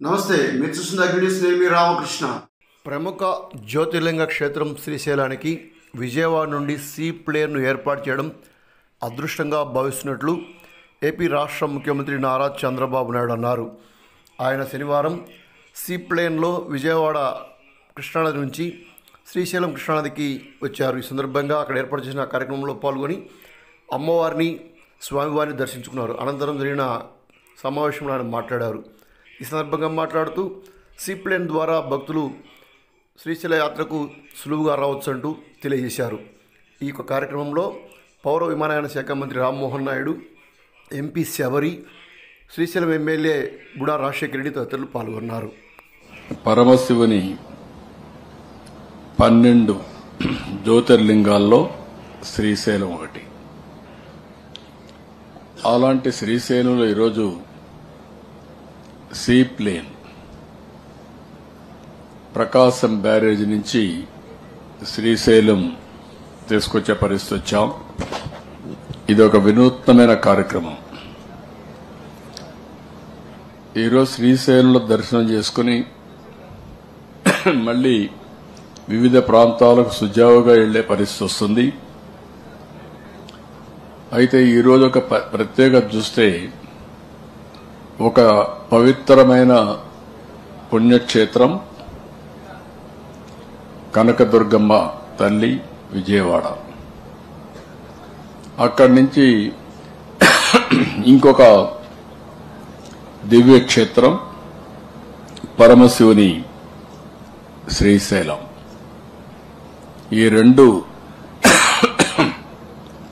నమస్తే, మీరు చూస్తున్న అగ్నిస్. నేను మీ రామకృష్ణ. ప్రముఖ జ్యోతిర్లింగ క్షేత్రం శ్రీశైలానికి విజయవాడ నుండి సీ ప్లేన్ను ఏర్పాటు చేయడం అదృష్టంగా భావిస్తున్నట్లు ఏపీ రాష్ట్ర ముఖ్యమంత్రి నారా చంద్రబాబు నాయుడు అన్నారు. ఆయన శనివారం సీ ప్లేన్లో విజయవాడ కృష్ణానది నుంచి శ్రీశైలం కృష్ణానదికి వచ్చారు. ఈ సందర్భంగా అక్కడ ఏర్పాటు చేసిన కార్యక్రమంలో పాల్గొని అమ్మవారిని, స్వామివారిని దర్శించుకున్నారు. అనంతరం జరిగిన సమావేశంలో ఆయన మాట్లాడారు. ఈ సందర్భంగా మాట్లాడుతూ సీ ప్లేన్ ద్వారా భక్తులు శ్రీశైల యాత్రకు సులువుగా రావచ్చంటూ తెలియజేశారు. ఈ యొక్క కార్యక్రమంలో పౌర విమానయాన శాఖ మంత్రి రామ్మోహన్ నాయుడు, ఎంపీ శబరి, శ్రీశైలం ఎమ్మెల్యే బుడా రాజశేఖర రెడ్డి తదితరులు పాల్గొన్నారు. పరమశివుని 12 జ్యోతిర్లింగాల్లో శ్రీశైలం ఒకటి. అలాంటి శ్రీశైలంలో ఈరోజు సీ ప్లేన్ ప్రకాశం బ్యారేజ్ నుంచి శ్రీశైలం తీసుకొచ్చే పరిస్థితి వచ్చాం. ఇది ఒక వినూత్నమైన కార్యక్రమం. ఈరోజు శ్రీశైలంలో దర్శనం చేసుకుని మళ్లీ వివిధ ప్రాంతాలకు సుజావుగా వెళ్లే పరిస్థితి వస్తుంది. అయితే ఈరోజు ఒక ప్రత్యేకత చూస్తే, ఒక పవిత్రమైన పుణ్యక్షేత్రం కనకదుర్గమ్మ తల్లి విజయవాడ. అక్కడి నుంచి ఇంకొక దివ్యక్షేత్రం పరమశివుని శ్రీశైలం. ఈ 2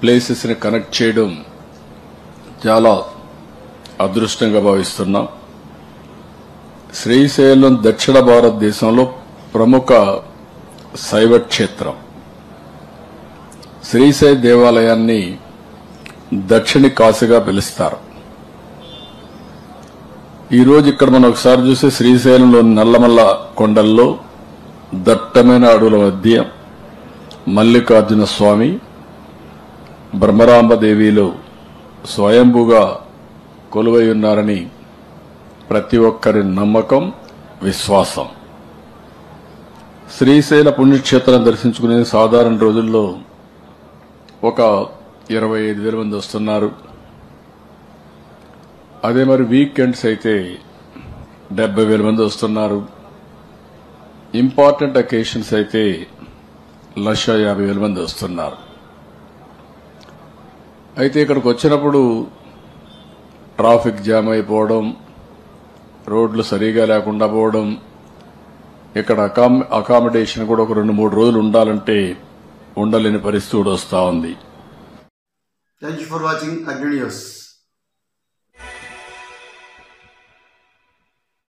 ప్లేసెస్ ని కనెక్ట్ చేయడం చాలా అదృష్టంగా భావిస్తున్నాం. శ్రీశైలం దక్షిణ భారతదేశంలో ప్రముఖ శైవ క్షేత్రం. శ్రీశైల దేవాలయాన్ని దక్షిణ కాశీగా పిలుస్తారు. ఈరోజు ఇక్కడ మనం ఒకసారి చూస్తే శ్రీశైలంలోని నల్లమల్ల కొండల్లో దట్టమైన అడవుల మధ్య మల్లికార్జున స్వామి, బ్రహ్మరాంబదేవిలో స్వయంభూగా కొలువై ఉన్నారని ప్రతి ఒక్కరి నమ్మకం, విశ్వాసం. శ్రీశైల పుణ్యక్షేత్రం దర్శించుకునే సాధారణ రోజుల్లో ఒక 25,000 మంది వస్తున్నారు. అదే మరి వీకెండ్స్ అయితే 70,000 మంది వస్తున్నారు. ఇంపార్టెంట్ అకేషన్స్ అయితే 150,000 మంది వస్తున్నారు. అయితే ఇక్కడికి వచ్చినప్పుడు ట్రాఫిక్ జామ్ అయిపోవడం, రోడ్లు సరిగా లేకుండా పోవడం, ఇక్కడ అకామిడేషన్ కూడా ఒక 2-3 రోజులు ఉండాలంటే ఉండలేని పరిస్థితి కూడా వస్తూ ఉంది. థ్యాంక్ యూ ఫర్ వాచింగ్ అగ్ని న్యూస్.